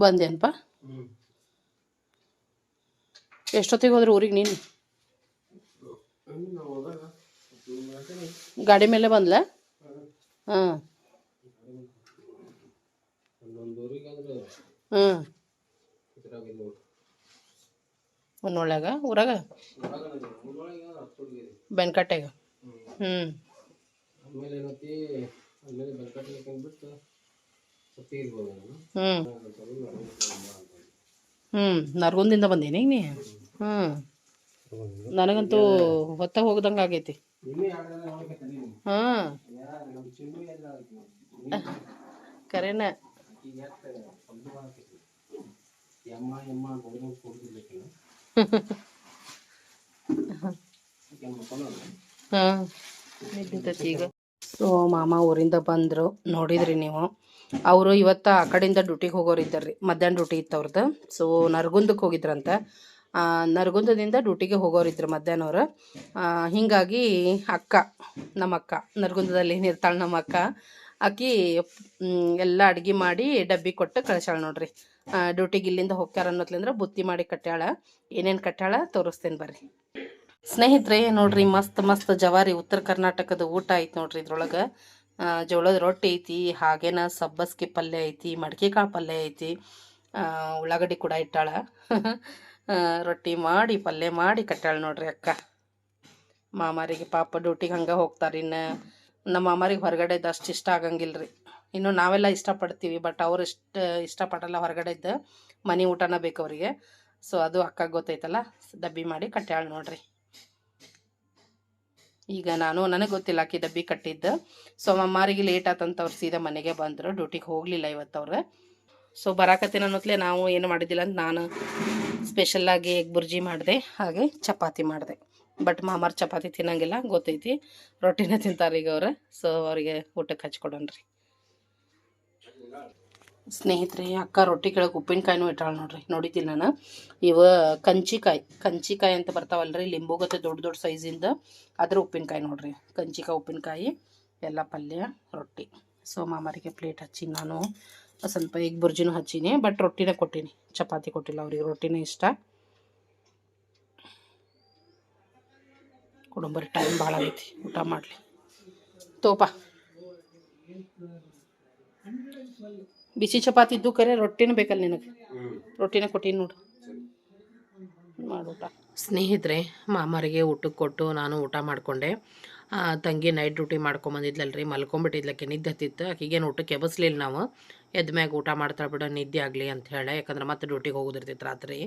ಬಂದೇನಪ್ಪ? ಎಷ್ಟೊತ್ತಿಗೆ ಹೋದ್ರೆ ಊರಿಗೆ ನೀನು? ಗಾಡಿ ಮೇಲೆ ಬಂದ್ಲ? ಹಾಂ ಹಾಂ ಒನ್ನೊಳ್ಳ್ಯಾಗ ಊರಾಗ ಬೆನ್ಕಟ್ಟೆಗ. ಹ್ಞೂ ನರಗುಂದಿಂದ ಬಂದೀನಿ ಈಗ ನೀ? ನನಗಂತೂ ಹೊತ್ತಾಗ ಹೋಗ್ದಂಗೆ ಆಗೈತಿ. ಹಾಂ ಕರೆನ. ಹಾಂ ಈಗ ಸೊ ಮಾಮ ಊರಿಂದ ಬಂದರು, ನೋಡಿದ್ರಿ ನೀವು. ಅವರು ಇವತ್ತು ಆ ಕಡೆಯಿಂದ ಡ್ಯೂಟಿಗೆ ಹೋಗೋರು ಇದ್ದಾರ್ರಿ. ಮಧ್ಯಾಹ್ನ ಡ್ಯೂಟಿ ಇತ್ತು ಅವ್ರದ್ದು. ಸೊ ನರಗುಂದಕ್ಕೆ ಹೋಗಿದ್ರಂತ. ನರಗುಂದದಿಂದ ಡ್ಯೂಟಿಗೆ ಹೋಗೋರಿದ್ರು ಮಧ್ಯಾಹ್ನವ್ರು. ಹೀಗಾಗಿ ಅಕ್ಕ, ನಮ್ಮ ಅಕ್ಕ ನರಗುಂದದಲ್ಲಿ ಏನಿರ್ತಾಳೆ ನಮ್ಮ ಅಕ್ಕ, ಆಕಿ ಎಲ್ಲ ಅಡ್ಗೆ ಮಾಡಿ ಡಬ್ಬಿ ಕೊಟ್ಟು ಕಳ್ಸ್ಯಾಳ ನೋಡ್ರಿ. ಡ್ಯೂಟಿಗೆ ಇಲ್ಲಿಂದ ಹೋಗ್ಯಾರ ಅನ್ನೋದ್ಲಿಂದ್ರ ಬುತ್ತಿ ಮಾಡಿ ಕಟ್ಟ್ಯಾಳ. ಏನೇನು ಕಟ್ಟ್ಯಾಳ ತೋರಿಸ್ತೇನೆ ಬರ್ರಿ ಸ್ನೇಹಿತರೆ. ನೋಡ್ರಿ ಮಸ್ತ್ ಮಸ್ತ್ ಜವಾರಿ ಉತ್ತರ ಕರ್ನಾಟಕದ ಊಟ ಐತಿ ನೋಡ್ರಿ. ಇದ್ರೊಳಗೆ ಜೋಳದ ರೊಟ್ಟಿ ಐತಿ, ಹಾಗೇನ ಸಬ್ಬಸ್ಗೆ ಪಲ್ಯ ಐತಿ, ಮಡ್ಕೆ ಕಾಳು ಪಲ್ಯ ಐತಿ, ಉಳ್ಳಾಗಡ್ಡಿ ಕೂಡ ಇಟ್ಟಾಳ. ರೊಟ್ಟಿ ಮಾಡಿ ಪಲ್ಯ ಮಾಡಿ ಕಟ್ಟಾಳ ನೋಡ್ರಿ ಅಕ್ಕ. ಮಾಮಾರಿಗೆ ಪಾಪ ಡ್ಯೂಟಿಗೆ ಹಂಗೆ ಹೋಗ್ತಾರೆ. ಇನ್ನು ನಮ್ಮ ಮಾಮಾರಿಗೆ ಹೊರಗಡೆದ್ದು ಅಷ್ಟು ಇಷ್ಟ ಆಗಂಗಿಲ್ಲ ರೀ. ಇನ್ನು ನಾವೆಲ್ಲ ಇಷ್ಟಪಡ್ತೀವಿ, ಬಟ್ ಅವ್ರು ಇಷ್ಟಪಡಲ್ಲ ಹೊರಗಡೆದ್ದು, ಮನೆ ಊಟನ ಬೇಕು ಅವರಿಗೆ. ಸೊ ಅದು ಅಕ್ಕಾಗ ಗೊತ್ತೈತಲ್ಲ, ಡಬ್ಬಿ ಮಾಡಿ ಕಟ್ಟಾಳ ನೋಡ್ರಿ. ಈಗ ನನಗೆ ಗೊತ್ತಿಲ್ಲ ಆಕಿ ಡಬ್ಬಿ ಕಟ್ಟಿದ್ದು. ಸೊ ಮಮ್ಮಾರಿಗೆ ಲೇಟ್ ಆತಂತ ಅವ್ರು ಸೀದಾ ಮನೆಗೆ ಬಂದರು, ಡ್ಯೂಟಿಗೆ ಹೋಗಲಿಲ್ಲ ಇವತ್ತು ಅವ್ರು. ಸೊ ಬರಾಕತ್ತೇನೆ ಅನ್ನೋತ್ಲೆ ನಾವು ಏನು ಮಾಡಿದ್ದಿಲ್ಲ ಅಂತ ನಾನು ಸ್ಪೆಷಲ್ಲಾಗಿ ಎಗ್ ಬುರ್ಜಿ ಮಾಡಿದೆ, ಹಾಗೆ ಚಪಾತಿ ಮಾಡಿದೆ. ಬಟ್ ಮಾಮಾರು ಚಪಾತಿ ತಿನ್ನಂಗಿಲ್ಲ ಗೊತ್ತೈತಿ, ರೊಟ್ಟಿನೇ ತಿಂತಾರೆ ಈಗ ಅವ್ರು. ಸೊ ಅವರಿಗೆ ಊಟಕ್ಕೆ ಹಚ್ಕೊಡೋಣ್ರಿ ಸ್ನೇಹಿತರೆ. ಅಕ್ಕ ರೊಟ್ಟಿ ಕೆಳಗೆ ಉಪ್ಪಿನಕಾಯಿನೂ ಇಟ್ಟಾಳ ನೋಡ್ರಿ, ನೋಡಿದ್ದೀನಿ ನಾನು. ಇವ ಕಂಚಿಕಾಯಿ ಅಂತ ಬರ್ತಾವಲ್ರಿ, ಲಿಂಬು ಗತ್ತೆ ದೊಡ್ಡ ದೊಡ್ಡ ಸೈಜಿಂದ, ಅದ್ರ ಉಪ್ಪಿನಕಾಯಿ ನೋಡ್ರಿ. ಕಂಚಿಕಾಯಿ ಉಪ್ಪಿನಕಾಯಿ, ಎಲ್ಲ ಪಲ್ಯ, ರೊಟ್ಟಿ. ಸೊ ಮಾಮಾರಿಗೆ ಪ್ಲೇಟ್ ಹಚ್ಚಿ ನಾನು ಸ್ವಲ್ಪ ಎಗ್ ಬುರ್ಜಿನೂ ಹಚ್ಚೀನಿ, ಬಟ್ ರೊಟ್ಟಿನೇ ಕೊಟ್ಟೀನಿ, ಚಪಾತಿ ಕೊಟ್ಟಿಲ್ಲ ಅವ್ರಿಗೆ. ರೊಟ್ಟಿನೇ ಇಷ್ಟ. ಕೊಡಂಬರಿ ಟೈಮ್ ಭಾಳ ಆಗೈತಿ, ಊಟ ಮಾಡಲಿ ತೋಪ. ಬಿಸಿ ಚಪಾತಿ ಇದ್ದು ಕರೆ ರೊಟ್ಟಿನೂ ಬೇಕಲ್ಲ ನಿನಗೆ, ರೊಟ್ಟಿನೇ ಕೊಟ್ಟೀನಿ ನೋಡು, ಮಾಡೂಟ. ಸ್ನೇಹಿತರೆ, ಮಾಮಾರಿಗೆ ಊಟಕ್ಕೆ ಕೊಟ್ಟು ನಾನು ಊಟ ಮಾಡಿಕೊಂಡೆ. ತಂಗಿ ನೈಟ್ ಡ್ಯೂಟಿ ಮಾಡ್ಕೊಂಬಂದಿದ್ಲಲ್ರಿ, ಮಲ್ಕೊಂಬಿಟ್ಟಿದ್ಲಕ್ಕೆ, ನಿದ್ದೆ ಹತ್ತಿತ್ತು. ಆಕಿಗೇನು ಊಟಕ್ಕೆ ಎಬಸ್ಲಿಲ್ಲ ನಾವು. ಎದ್ಮ್ಯಾಗ ಊಟ ಮಾಡ್ತಾಳೆ ಬಿಡೋ, ನಿದ್ದೆ ಆಗಲಿ ಅಂತ ಹೇಳಿ, ಯಾಕಂದ್ರೆ ಮತ್ತೆ ಡ್ಯೂಟಿಗೆ ಹೋಗೋದಿರ್ತೈತೆ ರಾತ್ರಿ.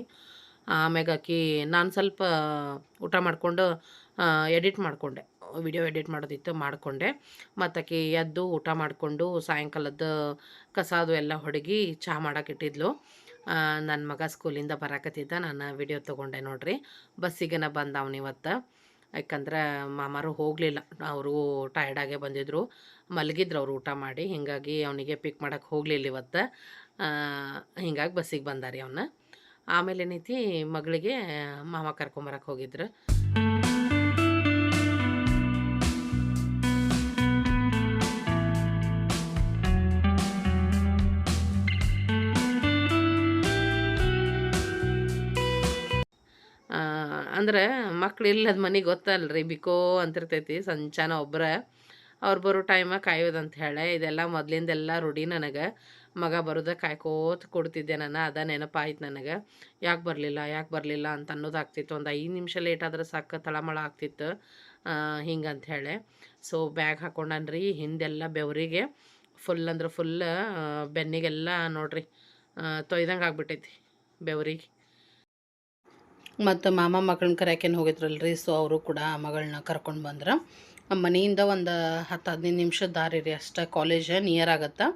ಆಮ್ಯಾಗ ಆಕಿ ನಾನು ಸ್ವಲ್ಪ ಊಟ ಮಾಡಿಕೊಂಡು ಎಡಿಟ್ ಮಾಡಿಕೊಂಡೆ, ವಿಡಿಯೋ ಎಡಿಟ್ ಮಾಡೋದಿತ್ತು ಮಾಡಿಕೊಂಡೆ. ಮತ್ತು ಆಕಿ ಎದ್ದು ಊಟ ಮಾಡಿಕೊಂಡು ಸಾಯಂಕಾಲದ ಕಸಾದು ಎಲ್ಲ ಹೊಡಗಿ ಚಹಾ ಮಾಡೋಕ್ಕಿಟ್ಟಿದ್ಲು. ನನ್ನ ಮಗ ಸ್ಕೂಲಿಂದ ಬರಾಕತ್ತಿದ್ದ, ನಾನು ವಿಡಿಯೋ ತೊಗೊಂಡೆ ನೋಡ್ರಿ. ಬಸ್ಸಿಗೆ ಬಂದ ಅವನಿವತ್ತು, ಯಾಕಂದ್ರೆ ಮಾಮಾರು ಹೋಗಲಿಲ್ಲ, ಅವರು ಟಯರ್ಡಾಗೇ ಬಂದಿದ್ದರು, ಮಲಗಿದ್ರು ಅವ್ರು ಊಟ ಮಾಡಿ. ಹೀಗಾಗಿ ಅವನಿಗೆ ಪಿಕ್ ಮಾಡೋಕ್ಕೆ ಹೋಗಲಿಲ್ಲ ಇವತ್ತು. ಹಿಂಗಾಗಿ ಬಸ್ಸಿಗೆ ಬಂದಾರಿ ಅವನ್ನ. ಆಮೇಲೆ ಏನೈತಿ, ಮಗಳಿಗೆ ಮಾಮ ಕರ್ಕೊಂಬರಕ್ಕೆ ಹೋಗಿದ್ರು. ಅಂದ್ರೆ ಮಕ್ಳು ಇಲ್ಲದ ಮನೆಗೆ ಗೊತ್ತಲ್ರಿ, ಬಿಕೋ ಅಂತಿರ್ತೈತಿ ಸಂಚಾನ ಒಬ್ಬರ. ಅವ್ರು ಬರೋ ಟೈಮಾಗ ಕಾಯೋದಂತ ಹೇಳಿ, ಇದೆಲ್ಲ ಮೊದಲಿಂದೆಲ್ಲ ರೂಢಿ ನನಗೆ. ಮಗ ಬರೋದ ಕಾಯ್ಕೋತ ಕೊಡ್ತಿದ್ದೆ ನಾನು, ಅದ ನೆನಪಾಯ್ತು ನನಗೆ. ಯಾಕೆ ಬರಲಿಲ್ಲ ಅಂತ ಅನ್ನೋದಾಗ್ತಿತ್ತು. ಒಂದು 5 ನಿಮಿಷ ಲೇಟ್ ಆದ್ರೆ ಸಾಕು, ತಳಮಳ ಆಗ್ತಿತ್ತು ಹಿಂಗಂತ ಹೇಳಿ. ಸೊ ಬ್ಯಾಗ್ ಹಾಕೊಂಡನ್ರಿ, ಹಿಂದೆಲ್ಲ ಬೆವರಿಗೆ ಫುಲ್ ಅಂದ್ರೆ ಫುಲ್, ಬೆನ್ನಿಗೆಲ್ಲ ನೋಡ್ರಿ ತೊಯ್ದಂಗೆ ಆಗ್ಬಿಟ್ಟೈತಿ ಬೆವರಿಗೆ. ಮತ್ತು ಮಾಮ ಮಗಳನ್ನ ಕರೆಯಕ್ಕೇನು ಹೋಗಿದ್ರಲ್ರಿ, ಸೊ ಅವರು ಕೂಡ ಮಗಳನ್ನ ಕರ್ಕೊಂಡು ಬಂದ್ರೆ. ಮನೆಯಿಂದ ಒಂದು 10-15 ನಿಮಿಷದ ದಾರಿ ರೀ ಅಷ್ಟೇ, ಕಾಲೇಜ್ ನಿಯರ್ ಆಗತ್ತೆ.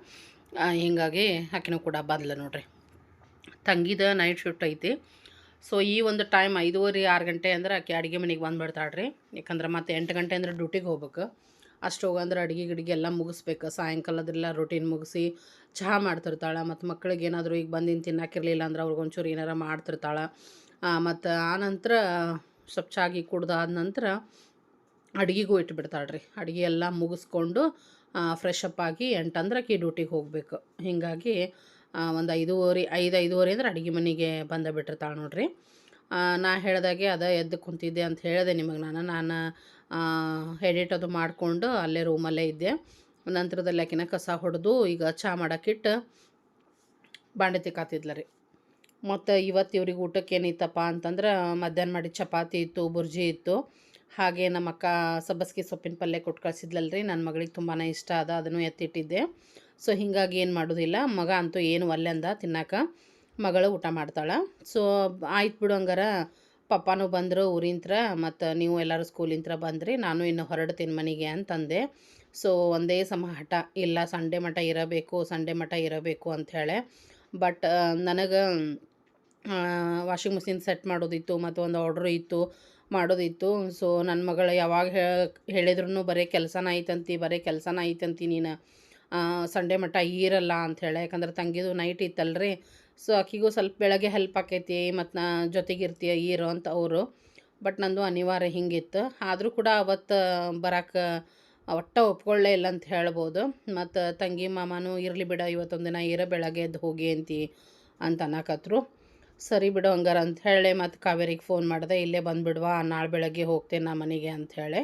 ಹೀಗಾಗಿ ಆಕಿನೂ ಕೂಡ ಬಂದ್ಲ ನೋಡ್ರಿ. ತಂಗಿದ ನೈಟ್ ಶಿಫ್ಟ್ ಐತಿ. ಸೊ ಈ ಒಂದು ಟೈಮ್ 5:30-6 ಗಂಟೆ ಅಂದ್ರೆ ಆಕೆ ಅಡುಗೆ ಮನೆಗೆ ಬಂದುಬಿಡ್ತಾಳ್ರಿ. ಯಾಕಂದ್ರೆ ಮತ್ತೆ 8 ಗಂಟೆ ಅಂದ್ರೆ ಡ್ಯೂಟಿಗೆ ಹೋಗ್ಬೇಕು. ಅಷ್ಟು ಹೋಗಂದ್ರೆ ಅಡುಗೆ ಗಿಡಿಗೆ ಎಲ್ಲ ಮುಗಿಸ್ಬೇಕು. ಸಾಯಂಕಾಲದೆಲ್ಲ ರೊಟೀನ್ ಮುಗಿಸಿ ಚಹಾ ಮಾಡ್ತಿರ್ತಾಳೆ. ಮತ್ತು ಮಕ್ಳಿಗೆ ಏನಾದರೂ ಈಗ ಬಂದಿನ ತಿನ್ನಕ್ಕಿರಲಿಲ್ಲ ಅಂದ್ರೆ ಅವ್ರಿಗೊಂಚೂರು ಏನಾರ ಮಾಡ್ತಿರ್ತಾಳೆ. ಮತ್ತು ಆನಂತರ ಸ್ವಲ್ಪ ಚಾಗಿ ಕುಡ್ದಾದ ನಂತರ ಅಡುಗೆಗೂ ಇಟ್ಬಿಡ್ತಾಳೆ ರೀ. ಅಡುಗೆ ಎಲ್ಲ ಮುಗಿಸ್ಕೊಂಡು ಫ್ರೆಶ್ ಅಪ್ ಆಗಿ 8 ಅಂದ್ರೆ ಆಕೆ ಡ್ಯೂಟಿಗೆ ಹೋಗಬೇಕು. ಹೀಗಾಗಿ ಒಂದು 5:30 ಅಂದ್ರೆ ಅಡುಗೆ ಮನೆಗೆ ಬಿಟ್ಟಿರ್ತಾಳೆ ನೋಡ್ರಿ. ನಾ ಹೇಳ್ದಾಗೆ ಅದ ಎದ್ದು ಕುಂತಿದ್ದೆ ಅಂತ ಹೇಳಿದೆ ನಿಮಗೆ. ನಾನು ಎಡಿಟ್ ಅದು ಮಾಡಿಕೊಂಡು ಅಲ್ಲೇ ರೂಮಲ್ಲೇ ಇದ್ದೆ. ನಂತರದಲ್ಲಿ ಆಕಿನ ಕಸ ಹೊಡೆದು ಈಗ ಚಹಾ ಮಾಡೋಕ್ಕಿಟ್ಟು ಬಾಂಡೆ ತಿಕ್ಕಾತಿದ್ಲ ರೀ. ಮತ್ತು ಇವತ್ತು ಇವ್ರಿಗೆ ಊಟಕ್ಕೆ ಏನಿತ್ತಪ್ಪ ಅಂತಂದ್ರೆ, ಮಧ್ಯಾಹ್ನ ಮಾಡಿ ಚಪಾತಿ ಇತ್ತು, ಬುರ್ಜಿ ಇತ್ತು, ಹಾಗೆ ನಮ್ಮ ಅಕ್ಕ ಸಬ್ಬಸ್ಗೆ ಸೊಪ್ಪಿನ ಪಲ್ಯ ಕೊಟ್ಟು ಕಳಿಸಿದ್ಲಲ್ರಿ. ನನ್ನ ಮಗಳಿಗೆ ತುಂಬಾ ಇಷ್ಟ ಅದ, ಅದನ್ನು ಎತ್ತಿಟ್ಟಿದ್ದೆ. ಸೊ ಹೀಗಾಗಿ ಏನು ಮಾಡೋದಿಲ್ಲ, ಮಗ ಅಂತೂ ಏನು ಒಲ್ಲೆ ಅಂದ ತಿನ್ನಕ್ಕೆ, ಮಗಳು ಊಟ ಮಾಡ್ತಾಳೆ. ಸೊ ಆಯ್ತು ಬಿಡು, ಹಂಗಾರ ಪಪ್ಪಾನೂ ಬಂದರು ಊರಿಂತ್ರ, ಮತ್ತು ನೀವು ಎಲ್ಲರೂ ಸ್ಕೂಲಿಂತ್ರ ಬಂದ್ರಿ, ನಾನು ಇನ್ನು ಹೊರಡ್ತೀನಿ ಮನೆಗೆ ಅಂತಂದೆ. ಸೊ ಒಂದೇ ಸಮ ಹಠ, ಇಲ್ಲ ಸಂಡೇ ಮಟ ಇರಬೇಕು ಅಂಥೇಳಿ. ಬಟ್ ನನಗೆ ವಾಷಿಂಗ್ ಮಿಷಿನ್ ಸೆಟ್ ಮಾಡೋದಿತ್ತು, ಮತ್ತು ಒಂದು ಆರ್ಡ್ರು ಇತ್ತು, ಮಾಡೋದಿತ್ತು. ಸೊ ನನ್ನ ಮಗಳು ಯಾವಾಗ ಹೇಳಿದ್ರು ಬರೀ ಕೆಲಸನ ಐತಂತಿ ನೀನು, ಸಂಡೇ ಮಟ್ಟ ಇರಲ್ಲ ಅಂಥೇಳಿ. ಯಾಕಂದ್ರೆ ತಂಗಿದು ನೈಟ್ ಇತ್ತಲ್ರಿ. ಸೊ ಆಕಿಗೂ ಸ್ವಲ್ಪ ಬೆಳಗ್ಗೆ ಹೆಲ್ಪ್ ಆಕೈತಿ ಮತ್ತು ನಾ ಜೊತೆಗಿರ್ತೀಯ ಇರೋ ಅಂತ ಅವರು. ಬಟ್ ನಂದು ಅನಿವಾರ್ಯ ಹಿಂಗಿತ್ತು. ಆದರೂ ಕೂಡ ಅವತ್ತು ಬರೋಕೆ ಒಟ್ಟು ಒಪ್ಕೊಳ್ಳೇ ಇಲ್ಲ ಅಂತ ಹೇಳ್ಬೋದು. ಮತ್ತು ತಂಗಿ ಮಾಮನೂ ಇರಲಿ ಬಿಡ ಇವತ್ತೊಂದು ದಿನ ಬೆಳಗ್ಗೆ ಎದ್ದು ಹೋಗಿ ಅಂತ ಅನ್ನಕತ್ರು. ಸರಿ ಬಿಡು ಹಂಗಾರ ಅಂತ ಹೇಳಿ ಮತ್ತು ಕಾವೇರಿಗೆ ಫೋನ್ ಮಾಡಿದೆ, ಇಲ್ಲೇ ಬಂದುಬಿಡುವ ನಾಳೆ ಬೆಳಗ್ಗೆ ಹೋಗ್ತೇನೆ ನಾ ಮನೆಗೆ ಅಂಥೇಳಿ.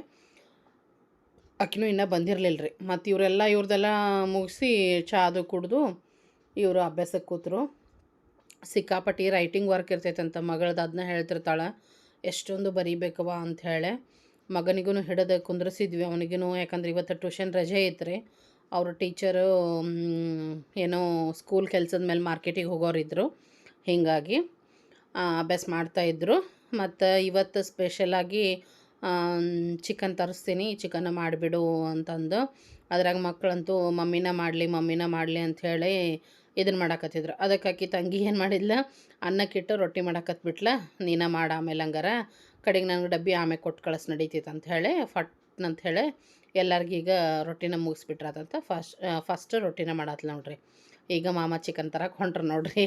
ಆಕಿನೂ ಇನ್ನೂ ಬಂದಿರಲಿಲ್ಲ ರೀ. ಮತ್ತು ಇವ್ರದ್ದೆಲ್ಲ ಮುಗಿಸಿ ಚಾ ಅದು ಕುಡಿದು ಇವರು ಅಭ್ಯಾಸಕ್ಕೆ ಕೂತರು. ಸಿಕ್ಕಾಪಟ್ಟಿ ರೈಟಿಂಗ್ ವರ್ಕ್ ಇರ್ತೈತಂತ ಮಗಳದ್ದು, ಅದನ್ನ ಹೇಳ್ತಿರ್ತಾಳೆ ಎಷ್ಟೊಂದು ಬರೀಬೇಕವ ಅಂಥೇಳಿ. ಮಗನಿಗೂ ಹಿಡಿದು ಕುಂದ್ರಿಸಿದ್ವಿ ಅವನಿಗೂ, ಯಾಕಂದ್ರೆ ಇವತ್ತು ಟ್ಯೂಷನ್ ರಜೆ ಐತ್ರಿ. ಅವರು ಟೀಚರು ಏನೋ ಸ್ಕೂಲ್ ಕೆಲಸದ ಮೇಲೆ ಮಾರ್ಕೆಟಿಗೆ ಹೋಗೋರಿದ್ದರು, ಹೀಗಾಗಿ ಅಭ್ಯಾಸ ಮಾಡ್ತಾಯಿದ್ರು. ಮತ್ತು ಇವತ್ತು ಸ್ಪೆಷಲಾಗಿ ಚಿಕನ್ ತರಿಸ್ತೀನಿ, ಚಿಕನ್ನ ಮಾಡಿಬಿಡು ಅಂತಂದು. ಅದ್ರಾಗ ಮಕ್ಕಳಂತೂ ಮಮ್ಮಿನ ಮಾಡಲಿ ಅಂಥೇಳಿ ಇದನ್ನು ಮಾಡಾಕತ್ತಿದ್ರು. ಅದಕ್ಕೆ ತಂಗಿ ಏನು ಮಾಡಿದ್ಲ, ಅನ್ನಕ್ಕಿಟ್ಟು ರೊಟ್ಟಿ ಮಾಡಾಕತ್ಬಿಟ್ಲ, ನೀನು ಮಾಡ ಆಮೇಲೆ ಹಂಗಾರ ಕಡೆಗೆ ನನಗೆ ಡಬ್ಬಿ ಆಮೇಲೆ ಕೊಟ್ಟು ಕಳಿಸ್ ನಡೀತೈತೆ ಅಂಥೇಳಿ ಅಂಥೇಳಿ ಎಲ್ಲರಿಗೀಗ ರೊಟ್ಟಿನ ಮುಗಿಸ್ಬಿಟ್ರಾದಂತ ಫಸ್ಟ್ ರೊಟ್ಟಿನ ಮಾಡತ್ಲ ನೋಡ್ರಿ. ಈಗ ಮಾಮ ಚಿಕನ್ ತರಕ್ಕೆ ಹೊಂಟ್ರು ನೋಡ್ರಿ.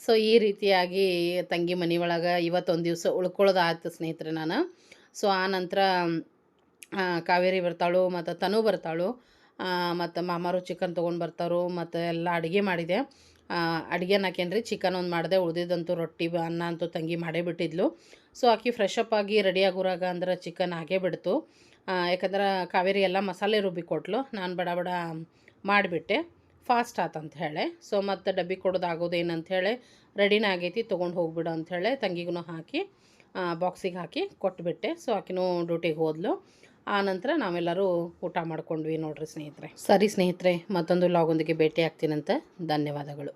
ಸೊ ಈ ರೀತಿಯಾಗಿ ತಂಗಿ ಮನೆ ಒಳಗೆ ಇವತ್ತೊಂದು ದಿವಸ ಉಳ್ಕೊಳ್ಳೋದಾಯ್ತು ಸ್ನೇಹಿತರೆ ನಾನು. ಸೊ ಆ ನಂತರ ಕಾವೇರಿ ಬರ್ತಾಳು ಮತ್ತು ತನು ಬರ್ತಾಳು, ಮತ್ತು ಮಾಮಾರು ಚಿಕನ್ ತೊಗೊಂಡು ಬರ್ತಾರೋ. ಮತ್ತು ಎಲ್ಲ ಅಡುಗೆ ಮಾಡಿದೆ. ಅಡುಗೆ ಹಾಕೇನ್ರಿ, ಚಿಕನ್ ಒಂದು ಮಾಡಿದೆ, ಉಳಿದಿದ್ದಂತೂ ರೊಟ್ಟಿ ಅನ್ನ ಅಂತೂ ತಂಗಿ ಮಾಡೇ ಬಿಟ್ಟಿದ್ಲು. ಸೊ ಆಕಿ ಫ್ರೆಶ್ ಅಪ್ ಆಗಿ ರೆಡಿ ಆಗೋರಾಗ ಅಂದ್ರೆ ಚಿಕನ್ ಆಗೇ ಬಿಡ್ತು. ಯಾಕಂದ್ರೆ ಕಾವೇರಿ ಎಲ್ಲ ಮಸಾಲೆ ರುಬ್ಬಿ ಕೊಟ್ಲು, ನಾನು ಬಡ ಬಡ ಮಾಡಿಬಿಟ್ಟೆ, ಫಾಸ್ಟ್ ಆತಂತ ಹೇಳಿ. ಸೊ ಮತ್ತು ಡಬ್ಬಿ ಕೊಡೋದಾಗೋದೇನಂಥೇಳಿ ರೆಡಿನೇ ಆಗೈತಿ, ತೊಗೊಂಡು ಹೋಗ್ಬಿಡು ಅಂಥೇಳಿ ತಂಗಿಗೂ ಹಾಕಿ ಬಾಕ್ಸಿಗೆ ಹಾಕಿ ಕೊಟ್ಬಿಟ್ಟೆ. ಸೊ ಆಕಿನೂ ಡ್ಯೂಟಿಗೆ ಹೋದ್ಲು. ಆ ನಂತರ ನಾವೆಲ್ಲರೂ ಊಟ ಮಾಡ್ಕೊಂಡ್ವಿ ನೋಡ್ರಿ ಸ್ನೇಹಿತರೆ. ಸರಿ ಸ್ನೇಹಿತರೆ, ಮತ್ತೊಂದು ಲಾಗೊಂದಿಗೆ ಭೇಟಿ ಆಗ್ತೀನಂತೆ. ಧನ್ಯವಾದಗಳು.